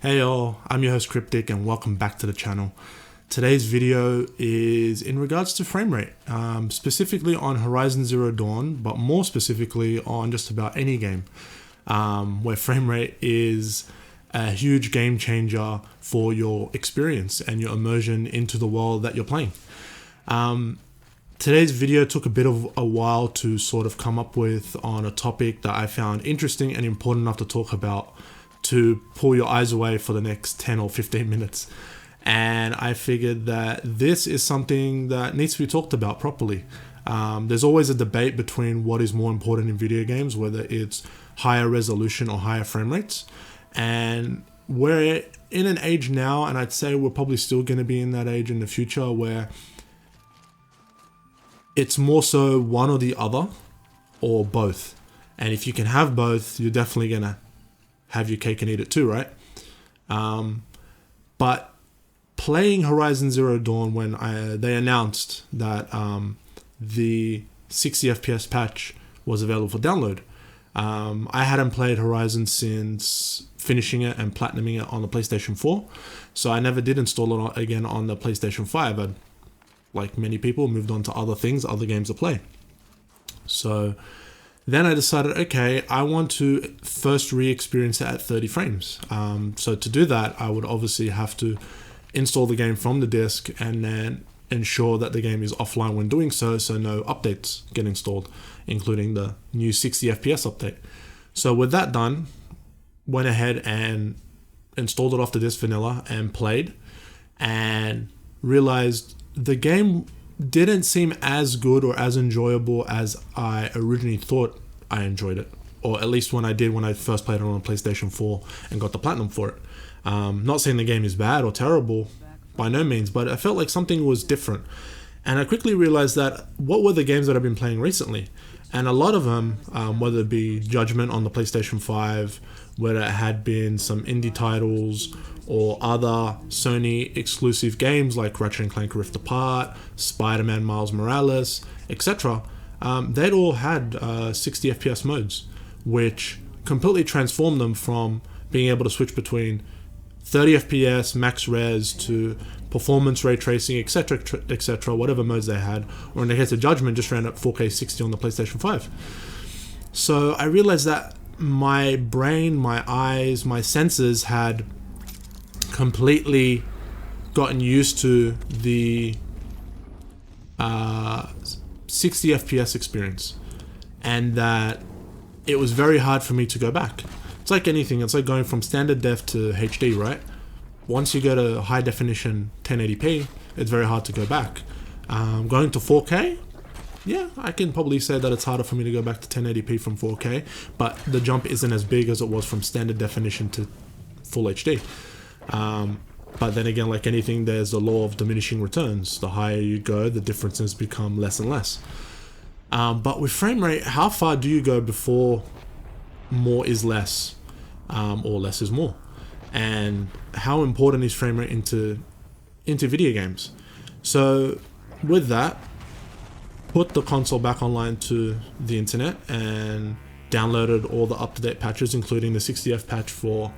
Hey y'all, I'm your host Cryptic and welcome back to the channel. Today's video is in regards to frame rate, specifically on Horizon Zero Dawn, but more specifically on just about any game, where frame rate is a huge game changer for your experience and your immersion into the world that you're playing. Today's video took a bit of a while to sort of come up with on a topic that I found interesting and important enough to talk about to pull your eyes away for the next 10 or 15 minutes. And I figured that this is something that needs to be talked about properly. There's always a debate between what is more important in video games, whether it's higher resolution or higher frame rates. And we're in an age now, and I'd say we're probably still going to be in that age in the future, where it's more so one or the other or both. And if you can have both, you're definitely going to have your cake and eat it too, right? But playing Horizon Zero Dawn when they announced that the 60 FPS patch was available for download, I hadn't played Horizon since finishing it and platinuming it on the PlayStation 4, so I never did install it again on the PlayStation 5. I, like many people, moved on to other things, other games to play. So then I decided, okay, I want to first re-experience it at 30 frames. So to do that, I would obviously have to install the game from the disk and then ensure that the game is offline when doing so no updates get installed, including the new 60 FPS update. So with that done, went ahead and installed it off the disk vanilla and played, and realized the game didn't seem as good or as enjoyable as I originally thought I enjoyed it, or at least when I first played it on PlayStation 4 and got the platinum for it. Not saying the game is bad or terrible, by no means, but I felt like something was different. And I quickly realized that what were the games that I've been playing recently? And a lot of them, whether it be Judgment on the PlayStation 5, whether it had been some indie titles, or other Sony exclusive games like Ratchet & Clank Rift Apart, Spider-Man Miles Morales, etc., they'd all had 60 FPS modes, which completely transformed them from being able to switch between 30 FPS, max res, to performance, ray tracing, etc., etc., whatever modes they had, or in the case of Judgment, just ran at 4K 60 on the PlayStation 5. So I realized that my brain, my eyes, my senses had completely gotten used to the 60 FPS experience, and that it was very hard for me to go back. It's like anything, it's like going from standard def to HD, right? Once you go to high definition 1080p, it's very hard to go back. Going to 4K, yeah, I can probably say that it's harder for me to go back to 1080p from 4K, but the jump isn't as big as it was from standard definition to full HD. But then again, like anything, there's the law of diminishing returns. The higher you go, the differences become less and less. But with frame rate, how far do you go before more is less, or less is more? And how important is frame rate into video games? So with that, put the console back online to the internet and downloaded all the up-to-date patches, including the 60F patch for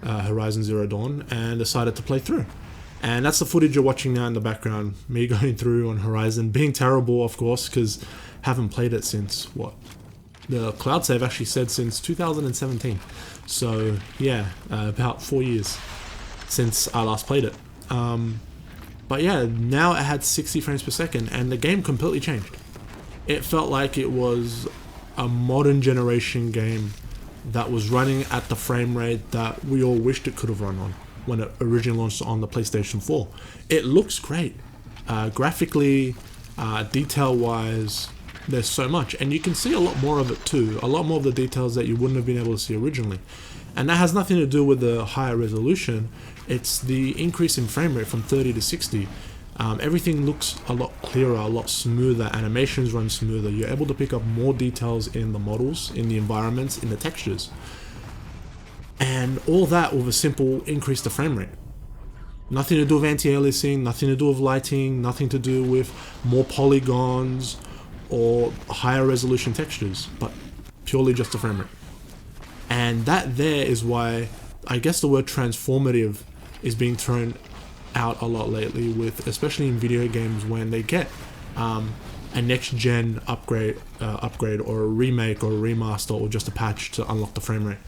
Horizon Zero Dawn, and decided to play through. And that's the footage you're watching now in the background, me going through on Horizon, being terrible, of course, because haven't played it since, the cloud save actually said since 2017. So yeah, about 4 years since I last played it. But yeah, now it had 60 frames per second, and the game completely changed. It felt like it was a modern generation game that was running at the frame rate that we all wished it could have run on when it originally launched on the PlayStation 4. It looks great. Graphically, detail-wise, there's so much. And you can see a lot more of it too. A lot more of the details that you wouldn't have been able to see originally. And that has nothing to do with the higher resolution. It's the increase in frame rate from 30 to 60. Everything looks a lot clearer, a lot smoother, animations run smoother, you're able to pick up more details in the models, in the environments, in the textures. And all that with a simple increase to frame rate. Nothing to do with anti-aliasing, nothing to do with lighting, nothing to do with more polygons or higher resolution textures, but purely just the frame rate. And that there is why I guess the word transformative is being thrown out a lot lately, with especially in video games when they get a next gen upgrade or a remake or a remaster or just a patch to unlock the frame rate.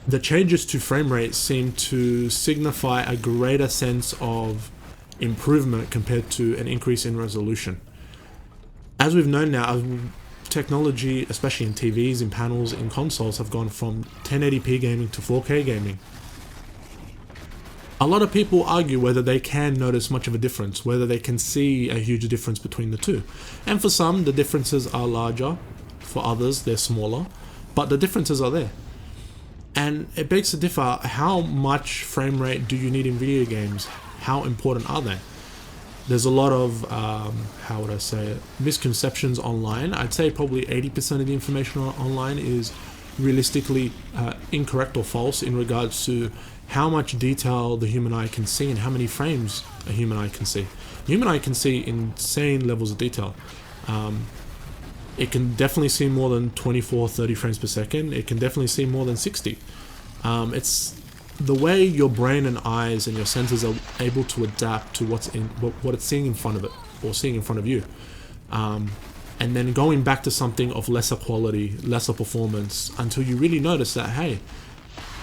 The changes to frame rate seem to signify a greater sense of improvement compared to an increase in resolution. As we've known now, technology, especially in TVs, in panels, in consoles, have gone from 1080p gaming to 4K gaming. A lot of people argue whether they can notice much of a difference, whether they can see a huge difference between the two. And for some, the differences are larger. For others, they're smaller. But the differences are there. And it begs to differ, how much frame rate do you need in video games? How important are they? There's a lot of, how would I say it, misconceptions online. I'd say probably 80% of the information online is realistically incorrect or false in regards to how much detail the human eye can see and how many frames a human eye can see. The human eye can see insane levels of detail. It can definitely see more than 24, 30 frames per second. It can definitely see more than 60. It's the way your brain and eyes and your senses are able to adapt to what it's seeing in front of it or seeing in front of you. And then going back to something of lesser quality, lesser performance, until you really notice that, hey,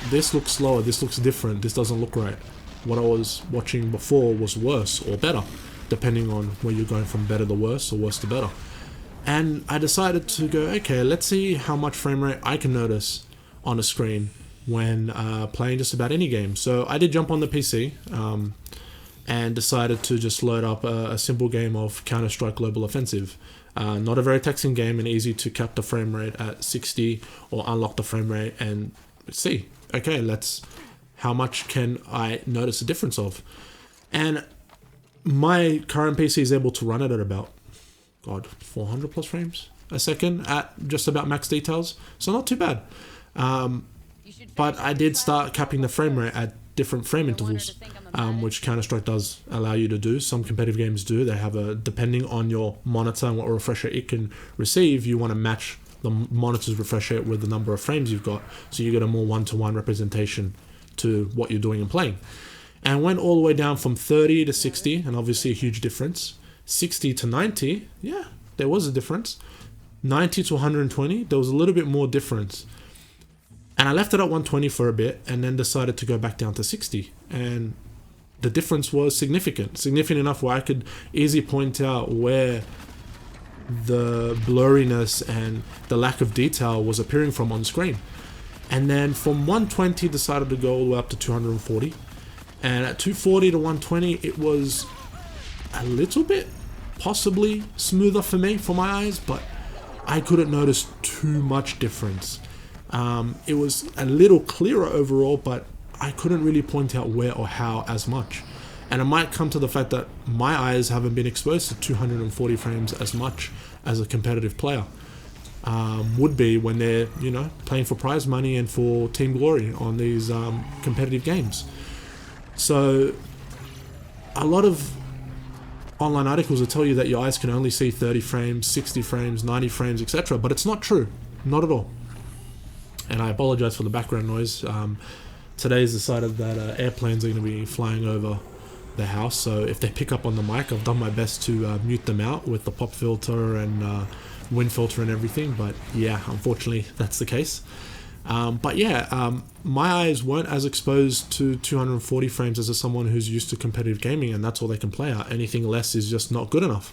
this looks slower, this looks different, this doesn't look right. What I was watching before was worse or better, depending on where you're going from better to worse or worse to better. And I decided to go, okay, let's see how much frame rate I can notice on a screen when playing just about any game. So I did jump on the PC and decided to just load up a simple game of Counter-Strike Global Offensive. Not a very taxing game and easy to cap the frame rate at 60 or unlock the frame rate and see, okay, how much can I notice a difference of? And my current PC is able to run it at about 400 plus frames a second at just about max details, so not too bad. But I did start capping the frame rate at different frame intervals, which Counter-Strike does allow you to do. Some competitive games do. They have depending on your monitor and what refresh rate it can receive, you want to match the monitor's refresh rate with the number of frames you've got, so you get a more one-to-one representation to what you're doing and playing. And went all the way down from 30 to 60, and obviously a huge difference. 60 to 90, yeah, there was a difference. 90 to 120, there was a little bit more difference. And I left it at 120 for a bit and then decided to go back down to 60. And the difference was significant enough where I could easily point out where the blurriness and the lack of detail was appearing from on screen. And then from 120 decided to go all the way up to 240. And at 240 to 120, it was a little bit possibly smoother for me, for my eyes, but I couldn't notice too much difference. It was a little clearer overall, but I couldn't really point out where or how as much. And it might come to the fact that my eyes haven't been exposed to 240 frames as much as a competitive player would be when they're, playing for prize money and for team glory on these competitive games. So a lot of online articles will tell you that your eyes can only see 30 frames, 60 frames, 90 frames, etc. But it's not true. Not at all. And I apologize for the background noise. Today's decided that airplanes are going to be flying over the house, so if they pick up on the mic, I've done my best to mute them out with the pop filter and wind filter and everything, but yeah, unfortunately that's the case. My eyes weren't as exposed to 240 frames as someone who's used to competitive gaming, and that's all they can play at. Anything less is just not good enough.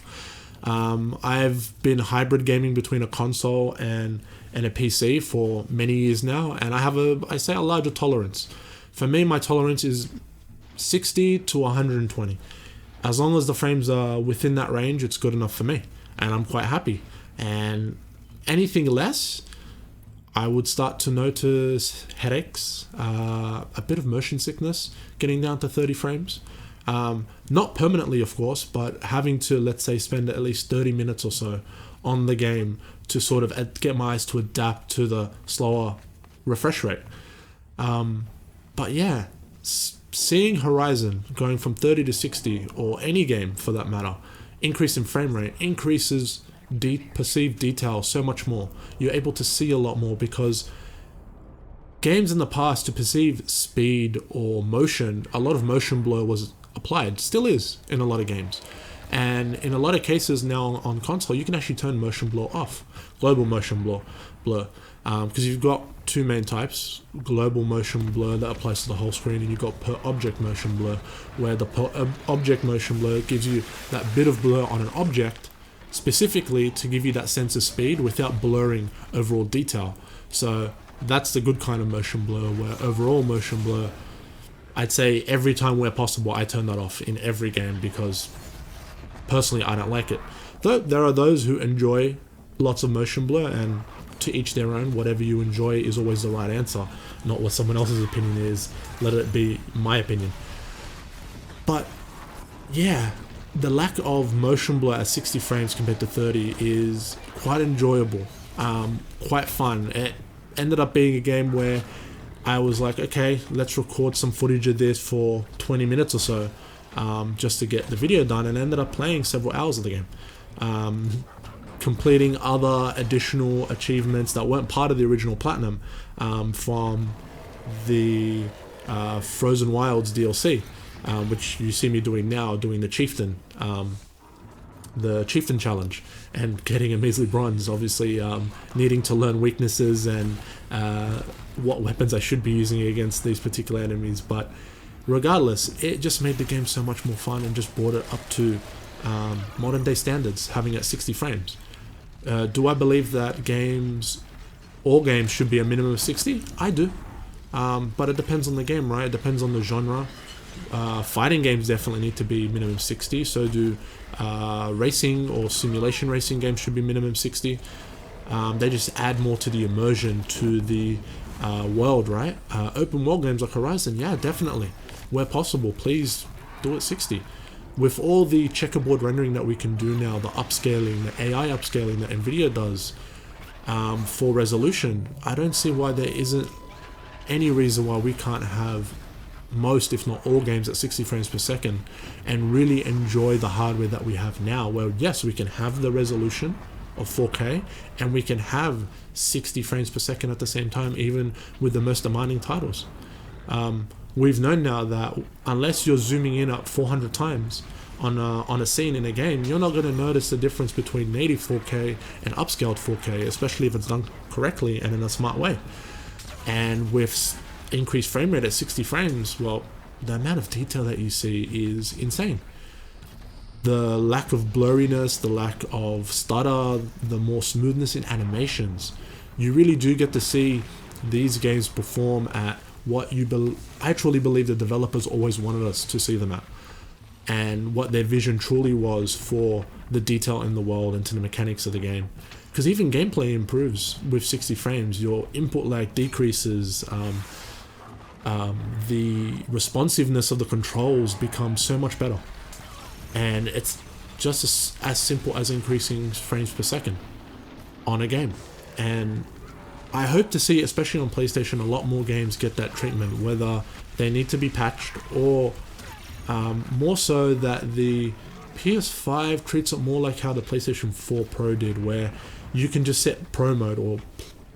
I've been hybrid gaming between a console and a PC for many years now, and I have a larger tolerance. For me, my tolerance is 60 to 120. As long as the frames are within that range, it's good enough for me, and I'm quite happy. And anything less, I would start to notice headaches, a bit of motion sickness, getting down to 30 frames. Not permanently, of course, but having to, let's say, spend at least 30 minutes or so on the game to sort of get my eyes to adapt to the slower refresh rate. But yeah, seeing Horizon going from 30 to 60, or any game for that matter, increase in frame rate, increases perceived detail so much more. You're able to see a lot more because games in the past, to perceive speed or motion, a lot of motion blur was applied, still is in a lot of games. And in a lot of cases now on console, you can actually turn motion blur off, global motion blur, because you've got two main types: global motion blur that applies to the whole screen, and you've got per object motion blur, where the per object motion blur gives you that bit of blur on an object specifically to give you that sense of speed without blurring overall detail. So that's the good kind of motion blur, where overall motion blur, I'd say every time where possible, I turn that off in every game, because personally I don't like it. Though there are those who enjoy lots of motion blur, and to each their own. Whatever you enjoy is always the right answer, not what someone else's opinion is. Let it be my opinion. But yeah, the lack of motion blur at 60 frames compared to 30 is quite enjoyable, quite fun. It ended up being a game where I was like, okay, let's record some footage of this for 20 minutes or so, just to get the video done, and ended up playing several hours of the game, completing other additional achievements that weren't part of the original Platinum, from the Frozen Wilds DLC, which you see me doing now, doing the Chieftain challenge, and getting a measly bronze, obviously needing to learn weaknesses and what weapons I should be using against these particular enemies. But regardless, it just made the game so much more fun and just brought it up to modern day standards, having it at 60 frames. Do I believe that all games should be a minimum of 60? I do. But it depends on the game, right? It depends on the genre. Fighting games definitely need to be minimum 60, so do racing or simulation racing games should be minimum 60. They just add more to the immersion, to the world, right? Open world games like Horizon, yeah, definitely. Where possible, please do it 60. With all the checkerboard rendering that we can do now, the upscaling, the AI upscaling that Nvidia does for resolution, I don't see why there isn't any reason why we can't have most, if not all, games at 60 frames per second and really enjoy the hardware that we have now, where yes, we can have the resolution of 4K and we can have 60 frames per second at the same time, even with the most demanding titles. We've known now that unless you're zooming in at 400 times on a scene in a game, you're not going to notice the difference between native 4K and upscaled 4K, especially if it's done correctly and in a smart way. And with increased frame rate at 60 frames, well, the amount of detail that you see is insane. The lack of blurriness, the lack of stutter, the more smoothness in animations, you really do get to see these games perform at what I truly believe the developers always wanted us to see them at, and what their vision truly was for the detail in the world and to the mechanics of the game. Because even gameplay improves with 60 frames. Your input lag decreases, the responsiveness of the controls becomes so much better, and it's just as simple as increasing frames per second on a game. And I hope to see, especially on PlayStation, a lot more games get that treatment, whether they need to be patched or more so that the PS5 treats it more like how the PlayStation 4 Pro did, where you can just set Pro mode or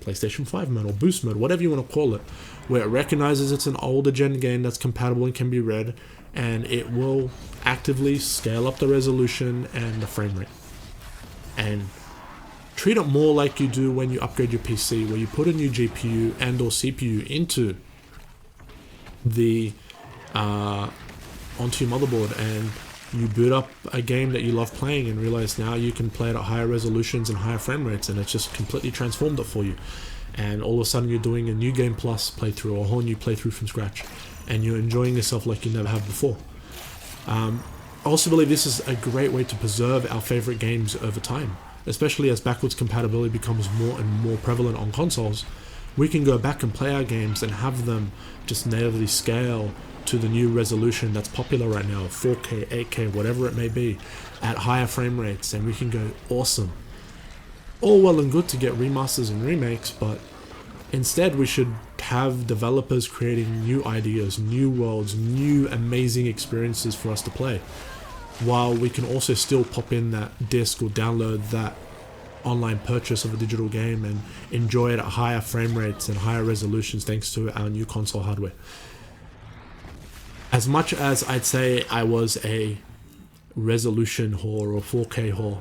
PlayStation 5 mode or Boost mode, whatever you want to call it, where it recognizes it's an older gen game that's compatible and can be read, and it will actively scale up the resolution and the frame rate. And treat it more like you do when you upgrade your PC, where you put a new GPU and or CPU into the onto your motherboard, and you boot up a game that you love playing and realize now you can play it at higher resolutions and higher frame rates, and it's just completely transformed it for you. And all of a sudden you're doing a new game plus playthrough or a whole new playthrough from scratch, and you're enjoying yourself like you never have before. I also believe this is a great way to preserve our favorite games over time, especially as backwards compatibility becomes more and more prevalent on consoles. We can go back and play our games and have them just natively scale to the new resolution that's popular right now, 4K, 8K, whatever it may be, at higher frame rates, and we can go awesome. All well and good to get remasters and remakes, but instead we should have developers creating new ideas, new worlds, new amazing experiences for us to play, while we can also still pop in that disc or download that online purchase of a digital game and enjoy it at higher frame rates and higher resolutions thanks to our new console hardware. As much as I'd say I was a resolution whore or 4K whore,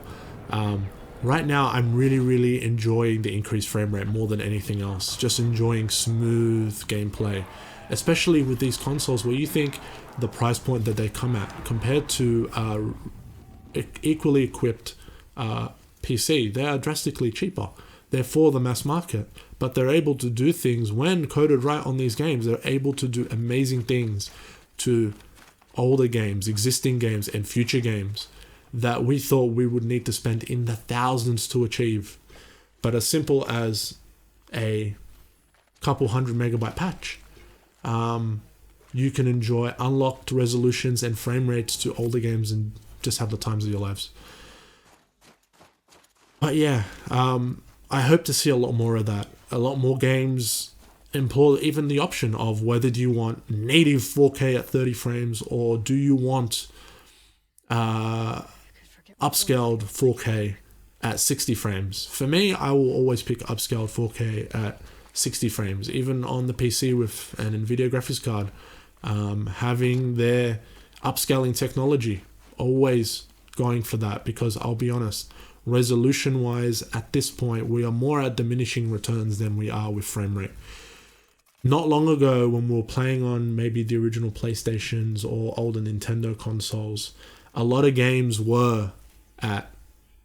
right now I'm really enjoying the increased frame rate more than anything else. Just enjoying smooth gameplay, especially with these consoles where you think the price point that they come at compared to equally equipped PC, they are drastically cheaper. They're for the mass market, but they're able to do things when coded right on these games. They're able to do amazing things to older games, existing games, and future games that we thought we would need to spend in the thousands to achieve. But as simple as a couple 100 MB patch, you can enjoy unlocked resolutions and frame rates to older games and just have the times of your lives. But yeah, I hope to see a lot more of that. A lot more games employ even the option of whether do you want native 4K at 30 frames or do you want upscaled 4K at 60 frames. For me, I will always pick upscaled 4K at 60 frames. Even on the PC with an NVIDIA graphics card, having their upscaling technology, always going for that, because I'll be honest, resolution wise at this point we are more at diminishing returns than we are with frame rate. Not long ago when we were playing on maybe the original PlayStations or older Nintendo consoles, a lot of games were at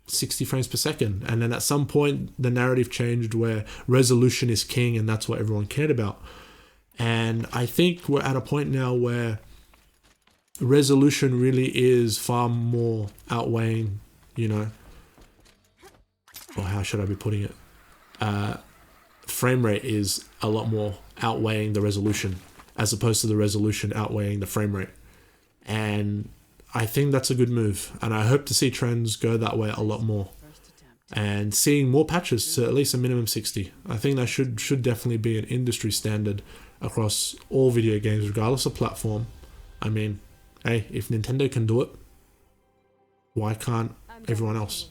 60 frames per second, and then at some point the narrative changed where resolution is king and that's what everyone cared about. And I think we're at a point now where resolution really is far more outweighing, or how should I be putting it? Frame rate is a lot more outweighing the resolution as opposed to the resolution outweighing the frame rate. And I think that's a good move, and I hope to see trends go that way a lot more and seeing more patches to at least a minimum 60. I think that should definitely be an industry standard across all video games regardless of platform. I mean, hey, if Nintendo can do it, why can't everyone else?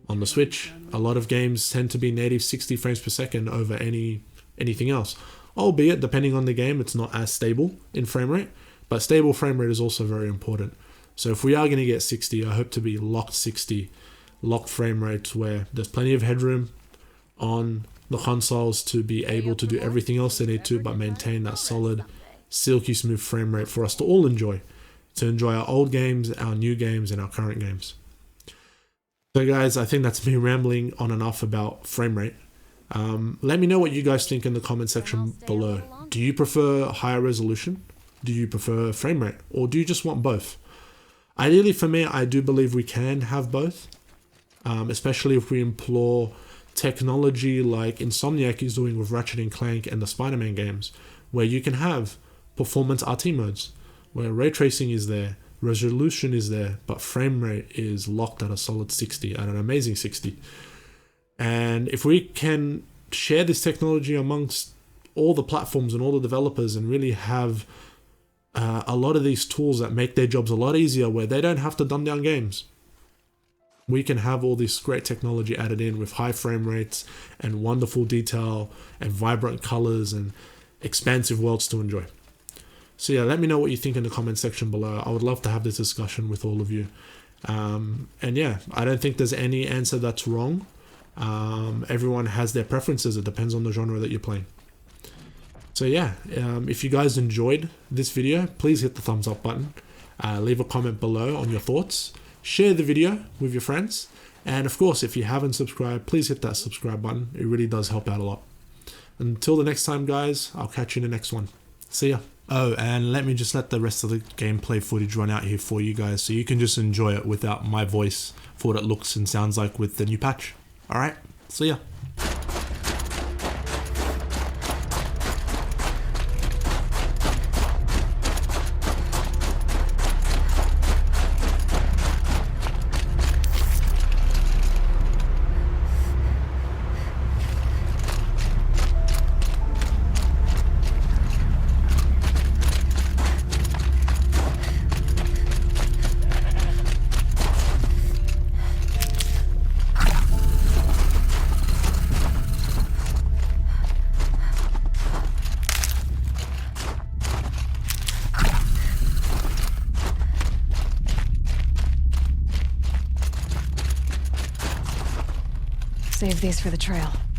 On the Switch, a lot of games tend to be native 60 frames per second over anything else. Albeit, depending on the game, it's not as stable in frame rate, but stable frame rate is also very important. So if we are going to get 60, I hope to be locked 60, locked frame rates where there's plenty of headroom on the consoles to be able to do everything else they need to, but maintain that solid, silky smooth frame rate for us to all enjoy. To enjoy our old games, our new games, and our current games. So guys, I think that's me rambling on and off about frame rate. Let me know what you guys think in the comment section below. Do you prefer higher resolution? Do you prefer frame rate? Or do you just want both? Ideally for me, I do believe we can have both. Especially if we employ technology like Insomniac is doing with Ratchet & Clank and the Spider-Man games, where you can have performance RT modes, where ray tracing is there, resolution is there, but frame rate is locked at a solid 60, at an amazing 60. And if we can share this technology amongst all the platforms and all the developers and really have a lot of these tools that make their jobs a lot easier where they don't have to dumb down games, we can have all this great technology added in with high frame rates and wonderful detail and vibrant colors and expansive worlds to enjoy. So yeah, let me know what you think in the comment section below. I would love to have this discussion with all of you. And yeah, I don't think there's any answer that's wrong. Everyone has their preferences. It depends on the genre that you're playing. So yeah, if you guys enjoyed this video, please hit the thumbs up button. Leave a comment below on your thoughts. Share the video with your friends. And of course, if you haven't subscribed, please hit that subscribe button. It really does help out a lot. Until the next time, guys, I'll catch you in the next one. See ya. Oh, and let me just let the rest of the gameplay footage run out here for you guys so you can just enjoy it without my voice for what it looks and sounds like with the new patch. Alright, see ya. Save these for the trail.